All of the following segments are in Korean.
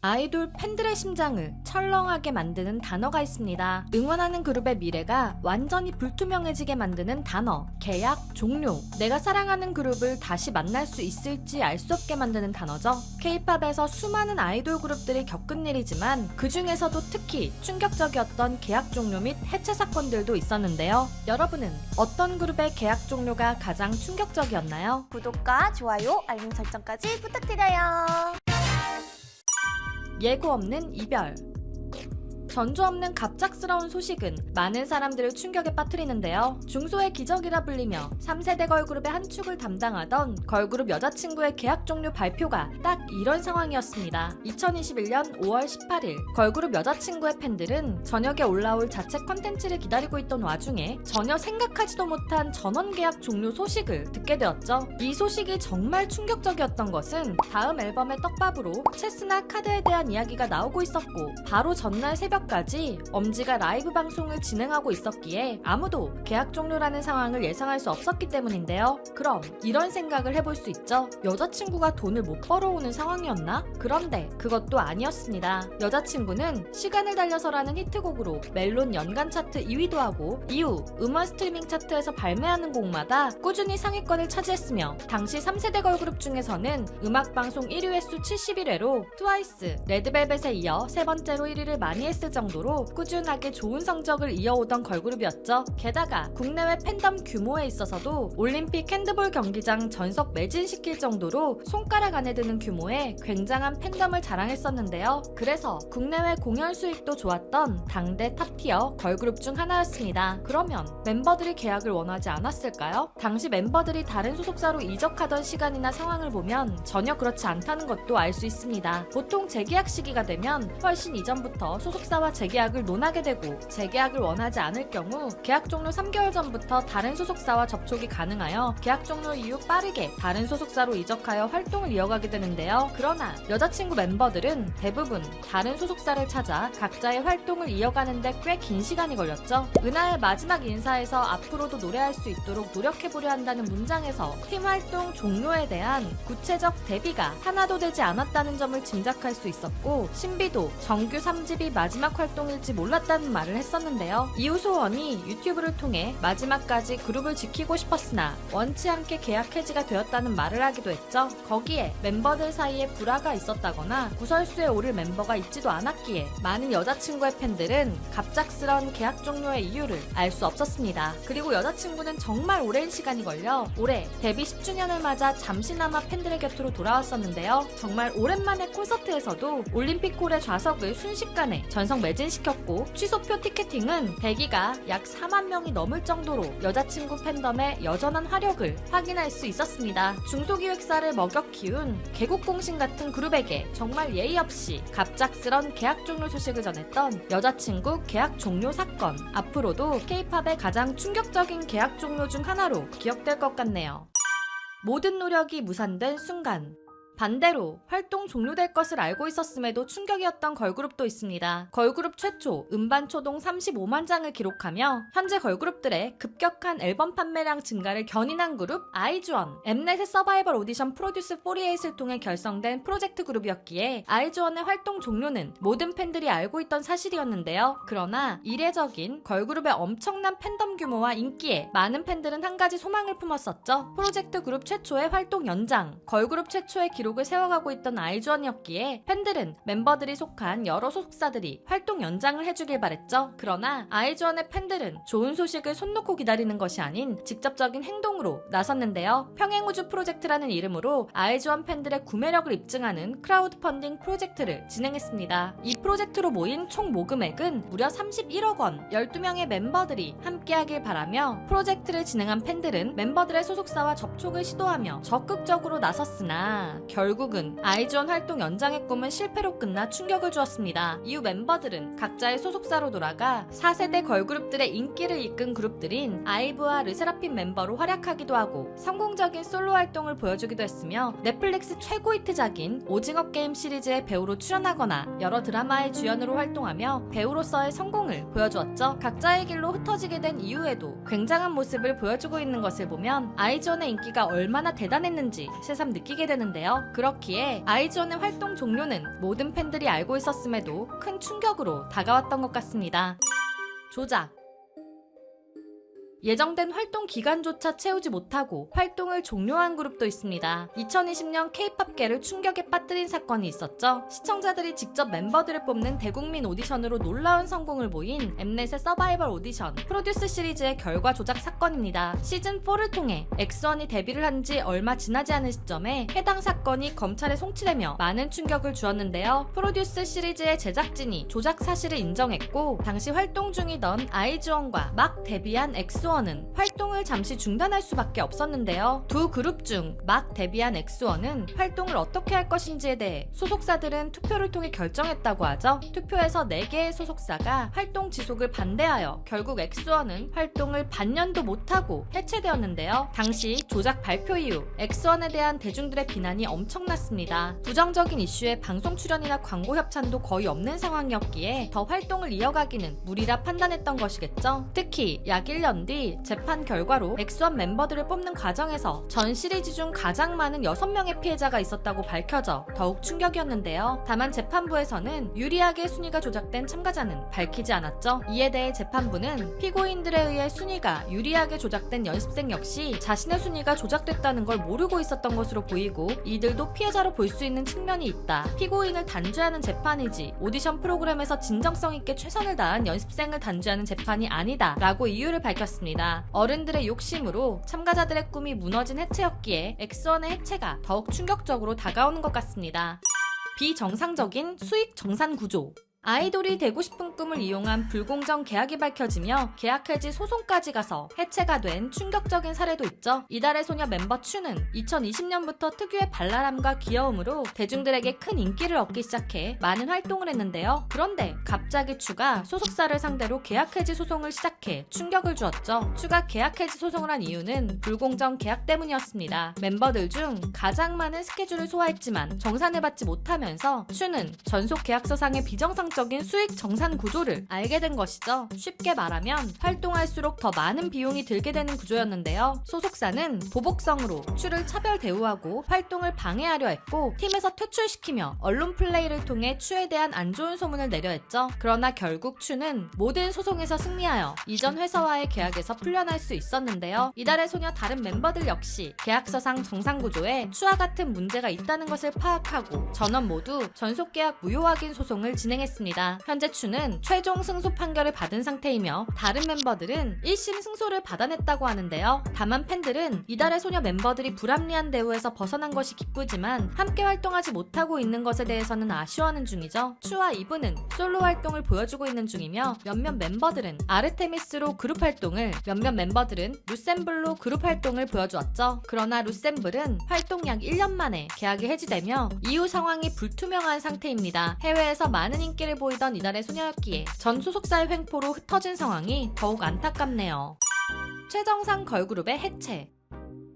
아이돌 팬들의 심장을 철렁하게 만드는 단어가 있습니다. 응원하는 그룹의 미래가 완전히 불투명해지게 만드는 단어, 계약 종료. 내가 사랑하는 그룹을 다시 만날 수 있을지 알 수 없게 만드는 단어죠. K-팝에서 수많은 아이돌 그룹들이 겪은 일이지만 그 중에서도 특히 충격적이었던 계약 종료 및 해체 사건들도 있었는데요. 여러분은 어떤 그룹의 계약 종료가 가장 충격적이었나요? 구독과 좋아요, 알림 설정까지 부탁드려요. 예고 없는 이별. 전조 없는 갑작스러운 소식은 많은 사람들을 충격에 빠뜨리는데요. 중소의 기적이라 불리며 3세대 걸그룹의 한 축을 담당하던 걸그룹 여자친구의 계약 종료 발표가 딱 이런 상황이었습니다. 2021년 5월 18일 걸그룹 여자친구의 팬들은 저녁에 올라올 자체 컨텐츠를 기다리고 있던 와중에 전혀 생각하지도 못한 전원 계약 종료 소식을 듣게 되었죠. 이 소식이 정말 충격적이었던 것은 다음 앨범의 떡밥으로 체스나 카드에 대한 이야기가 나오고 있었고 바로 전날 새벽 까지 엄지가 라이브 방송을 진행하고 있었기에 아무도 계약 종료라는 상황을 예상할 수 없었기 때문인데요. 그럼 이런 생각을 해볼 수 있죠. 여자친구가 돈을 못 벌어오는 상황이었나? 그런데 그것도 아니었습니다. 여자친구는 시간을 달려서라는 히트곡으로 멜론 연간 차트 2위도 하고 이후 음원 스트리밍 차트에서 발매하는 곡마다 꾸준히 상위권을 차지했으며 당시 3세대 걸그룹 중에서는 음악방송 1위 횟수 71회로 트와이스, 레드벨벳에 이어 세 번째로 1위를 많이 했을 정도로 꾸준하게 좋은 성적을 이어오던 걸그룹이었죠. 게다가 국내외 팬덤 규모에 있어서도 올림픽 핸드볼 경기장 전석 매진시킬 정도로 손가락 안에 드는 규모의 굉장한 팬덤을 자랑했었는데요. 그래서 국내외 공연 수익도 좋았던 당대 탑티어 걸그룹 중 하나였습니다. 그러면 멤버들이 계약을 원하지 않았을까요? 당시 멤버들이 다른 소속사로 이적하던 시간이나 상황을 보면 전혀 그렇지 않다는 것도 알 수 있습니다. 보통 재계약 시기가 되면 훨씬 이전부터 소속사와 재계약을 논하게 되고 재계약을 원하지 않을 경우 계약 종료 3개월 전부터 다른 소속사와 접촉이 가능하여 계약 종료 이후 빠르게 다른 소속사로 이적하여 활동을 이어가게 되는데요. 그러나 여자친구 멤버들은 대부분 다른 소속사를 찾아 각자의 활동을 이어가는데 꽤 긴 시간이 걸렸죠. 은하의 마지막 인사에서 앞으로도 노래할 수 있도록 노력해보려 한다는 문장에서 팀 활동 종료에 대한 구체적 대비가 하나도 되지 않았다는 점을 짐작할 수 있었고 신비도 정규 3집이 마지막 활동일지 몰랐다는 말을 했었는데요. 이후 소원이 유튜브를 통해 마지막까지 그룹을 지키고 싶었으나 원치 않게 계약 해지가 되었다는 말을 하기도 했죠. 거기에 멤버들 사이에 불화가 있었다거나 구설수에 오를 멤버가 있지도 않았기에 많은 여자친구의 팬들은 갑작스런 계약 종료의 이유를 알 수 없었습니다. 그리고 여자친구는 정말 오랜 시간이 걸려 올해 데뷔 10주년을 맞아 잠시나마 팬들의 곁으로 돌아왔었는데요. 정말 오랜만에 콘서트에서도 올림픽홀의 좌석을 순식간에 전석 매진시켰고 취소표 티켓팅은 대기가 약 4만 명이 넘을 정도로 여자친구 팬덤의 여전한 화력을 확인할 수 있었습니다. 중소기획사를 먹여 키운 개국공신 같은 그룹에게 정말 예의 없이 갑작스런 계약 종료 소식을 전했던 여자친구 계약 종료 사건. 앞으로도 K-팝의 가장 충격적인 계약 종료 중 하나로 기억될 것 같네요. 모든 노력이 무산된 순간. 반대로 활동 종료될 것을 알고 있었음에도 충격이었던 걸그룹도 있습니다. 걸그룹 최초 음반 초동 35만 장을 기록하며 현재 걸그룹들의 급격한 앨범 판매량 증가를 견인한 그룹 아이즈원. 엠넷의 서바이벌 오디션 프로듀스 48을 통해 결성된 프로젝트 그룹이었기에 아이즈원의 활동 종료는 모든 팬들이 알고 있던 사실이었는데요. 그러나 이례적인 걸그룹의 엄청난 팬덤 규모와 인기에 많은 팬들은 한 가지 소망을 품었었죠. 프로젝트 그룹 최초의 활동 연장, 걸그룹 최초의 기록을 세워가고 있던 아이즈원이었기에 팬들은 멤버들이 속한 여러 소속사들이 활동 연장을 해주길 바랬죠. 그러나 아이즈원의 팬들은 좋은 소식을 손 놓고 기다리는 것이 아닌 직접적인 행동으로 나섰는데요. 평행우주 프로젝트라는 이름으로 아이즈원 팬들의 구매력을 입증하는 크라우드 펀딩 프로젝트를 진행했습니다. 이 프로젝트로 모인 총 모금액은 무려 31억 원. 12명의 멤버들이 함께하길 바라며 프로젝트를 진행한 팬들은 멤버들의 소속사와 접촉을 시도하며 적극적으로 나섰으나 결국은 아이즈원 활동 연장의 꿈은 실패로 끝나 충격을 주었습니다. 이후 멤버들은 각자의 소속사로 돌아가 4세대 걸그룹들의 인기를 이끈 그룹들인 아이브와 르세라핌 멤버로 활약하기도 하고 성공적인 솔로 활동을 보여주기도 했으며 넷플릭스 최고 히트작인 오징어 게임 시리즈의 배우로 출연하거나 여러 드라마의 주연으로 활동하며 배우로서의 성공을 보여주었죠. 각자의 길로 흩어지게 된 이후에도 굉장한 모습을 보여주고 있는 것을 보면 아이즈원의 인기가 얼마나 대단했는지 새삼 느끼게 되는데요. 그렇기에 아이즈원의 활동 종료는 모든 팬들이 알고 있었음에도 큰 충격으로 다가왔던 것 같습니다. 조작. 예정된 활동 기간조차 채우지 못하고 활동을 종료한 그룹도 있습니다. 2020년 K-팝계를 충격에 빠뜨린 사건이 있었죠. 시청자들이 직접 멤버들을 뽑는 대국민 오디션으로 놀라운 성공을 보인 엠넷의 서바이벌 오디션 프로듀스 시리즈의 결과 조작 사건입니다. 시즌4를 통해 엑스원이 데뷔를 한 지 얼마 지나지 않은 시점에 해당 사건이 검찰에 송치되며 많은 충격을 주었는데요. 프로듀스 시리즈의 제작진이 조작 사실을 인정했고 당시 활동 중이던 아이즈원과 막 데뷔한 엑스원 는 활동을 잠시 중단할 수밖에 없었는데요. 두 그룹 중 막 데뷔한 엑스원은 활동을 어떻게 할 것인지에 대해 소속사들은 투표를 통해 결정했다고 하죠. 투표에서 4개의 소속사가 활동 지속을 반대하여 결국 엑스원은 활동을 반년도 못하고 해체되었는데요. 당시 조작 발표 이후 엑스원에 대한 대중들의 비난이 엄청났습니다. 부정적인 이슈에 방송 출연이나 광고 협찬도 거의 없는 상황이었기에 더 활동을 이어가기는 무리라 판단했던 것이겠죠. 특히 약 1년 뒤 재판 결과로 엑스원 멤버들을 뽑는 과정에서 전 시리즈 중 가장 많은 6명의 피해자가 있었다고 밝혀져 더욱 충격이었는데요. 다만 재판부에서는 유리하게 순위가 조작된 참가자는 밝히지 않았죠. 이에 대해 재판부는 피고인들에 의해 순위가 유리하게 조작된 연습생 역시 자신의 순위가 조작됐다는 걸 모르고 있었던 것으로 보이고 이들도 피해자로 볼 수 있는 측면이 있다. 피고인을 단죄하는 재판이지 오디션 프로그램에서 진정성 있게 최선을 다한 연습생을 단죄하는 재판이 아니다 라고 이유를 밝혔습니다. 어른들의 욕심으로 참가자들의 꿈이 무너진 해체였기에 엑스원의 해체가 더욱 충격적으로 다가오는 것 같습니다. 비정상적인 수익 정산 구조. 아이돌이 되고 싶은 꿈을 이용한 불공정 계약이 밝혀지며 계약 해지 소송까지 가서 해체가 된 충격적인 사례도 있죠. 이달의 소녀 멤버 츄는 2020년부터 특유의 발랄함과 귀여움으로 대중들에게 큰 인기를 얻기 시작해 많은 활동을 했는데요. 그런데 갑자기 츄가 소속사를 상대로 계약 해지 소송을 시작해 충격을 주었죠. 츄가 계약 해지 소송을 한 이유는 불공정 계약 때문이었습니다. 멤버들 중 가장 많은 스케줄을 소화했지만 정산을 받지 못하면서 츄는 전속 계약서상의 비정상 적인 수익 정산 구조를 알게 된 것이죠. 쉽게 말하면 활동할수록 더 많은 비용이 들게 되는 구조였는데요. 소속사는 보복성으로 츄를 차별 대우하고 활동을 방해하려 했고 팀에서 퇴출시키며 언론 플레이를 통해 츄에 대한 안 좋은 소문을 내려 했죠. 그러나 결국 츄는 모든 소송에서 승리하여 이전 회사와의 계약에서 풀려날 수 있었는데요. 이달의 소녀 다른 멤버들 역시 계약서상 정산 구조에 츄와 같은 문제가 있다는 것을 파악하고 전원 모두 전속 계약 무효 확인 소송을 진행했습니다. 현재 츄는 최종 승소 판결을 받은 상태이며 다른 멤버들은 1심 승소를 받아냈다고 하는데요. 다만 팬들은 이달의 소녀 멤버들이 불합리한 대우에서 벗어난 것이 기쁘지만 함께 활동하지 못하고 있는 것에 대해서는 아쉬워하는 중이죠. 츄와 이브는 솔로 활동을 보여주고 있는 중이며 몇몇 멤버들은 아르테미스로 그룹 활동을, 몇몇 멤버들은 루셈블로 그룹 활동을 보여주었죠. 그러나 루셈블은 활동 약 1년 만에 계약이 해지되며 이후 상황이 불투명한 상태입니다. 해외에서 많은 인기를 보이던 이달의 소녀였기에 전 소속사의 횡포로 흩어진 상황이 더욱 안타깝네요. 최정상 걸그룹의 해체.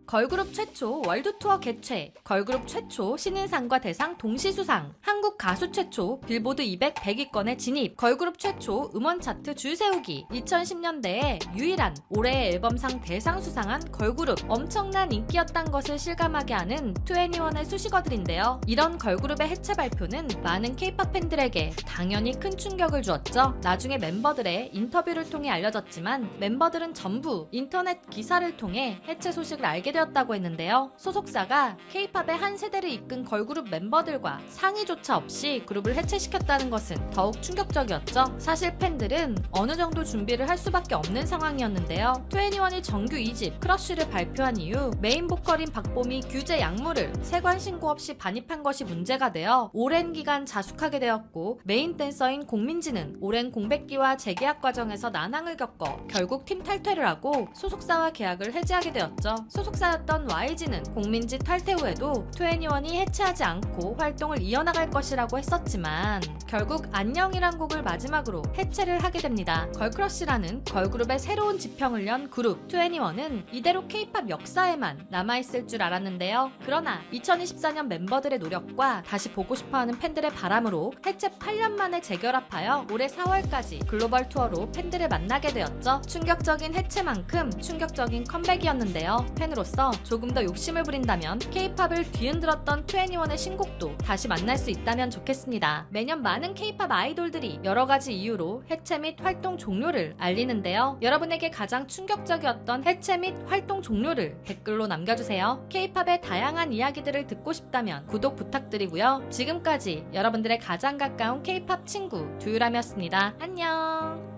걸그룹 최초 월드투어 개최, 걸그룹 최초 신인상과 대상 동시 수상, 한국 가수 최초 빌보드 200 100위권에 진입, 걸그룹 최초 음원 차트 줄 세우기, 2010년대에 유일한 올해의 앨범상 대상 수상한 걸그룹, 엄청난 인기였단 것을 실감하게 하는 2NE1의 수식어들인데요. 이런 걸그룹의 해체 발표는 많은 K-팝 팬들에게 당연히 큰 충격을 주었죠. 나중에 멤버들의 인터뷰를 통해 알려졌지만 멤버들은 전부 인터넷 기사를 통해 해체 소식을 알게 되었다고 했는데요. 소속사가 K-팝의 한 세대를 이끈 걸그룹 멤버들과 상의조차 없이 그룹을 해체시켰다는 것은 더욱 충격적이었죠. 사실 팬들은 어느 정도 준비를 할 수밖에 없는 상황이었는데요. 2NE1이 정규 2집 크러쉬를 발표한 이후 메인 보컬인 박봄이 규제 약물을 세관 신고 없이 반입한 것이 문제가 되어 오랜 기간 자숙하게 되었고, 메인 댄서인 공민지는 오랜 공백기와 재계약 과정에서 난항을 겪어 결국 팀 탈퇴를 하고 소속사와 계약을 해지하게 되었죠. 소속사였던 YG는 공민지 탈퇴 후에도 2NE1이 해체하지 않고 활동을 이어나갈 것이라고 했었지만 결국 안녕이란 곡을 마지막으로 해체를 하게 됩니다. 걸크러쉬라는 걸그룹의 새로운 지평을 연 그룹 2NE1은 이대로 K-팝 역사에만 남아있을 줄 알았는데요. 그러나 2024년 멤버들의 노력과 다시 보고 싶어하는 팬들의 바람으로 해체 8년 만에 재결합하여 올해 4월까지 글로벌 투어로 팬들을 만나게 되었죠. 충격적인 해체만큼 충격적인 컴백이었는데요. 팬으로서 팬으로서 조금 더 욕심을 부린다면 K-팝을 뒤흔들었던 2NE1의 신곡도 다시 만날 수 있다면 좋겠습니다. 매년 많은 K-팝 아이돌들이 여러 가지 이유로 해체 및 활동 종료를 알리는데요. 여러분에게 가장 충격적이었던 해체 및 활동 종료를 댓글로 남겨주세요. K-팝의 다양한 이야기들을 듣고 싶다면 구독 부탁드리고요. 지금까지 여러분들의 가장 가까운 K-팝 친구 두유람이었습니다. 안녕.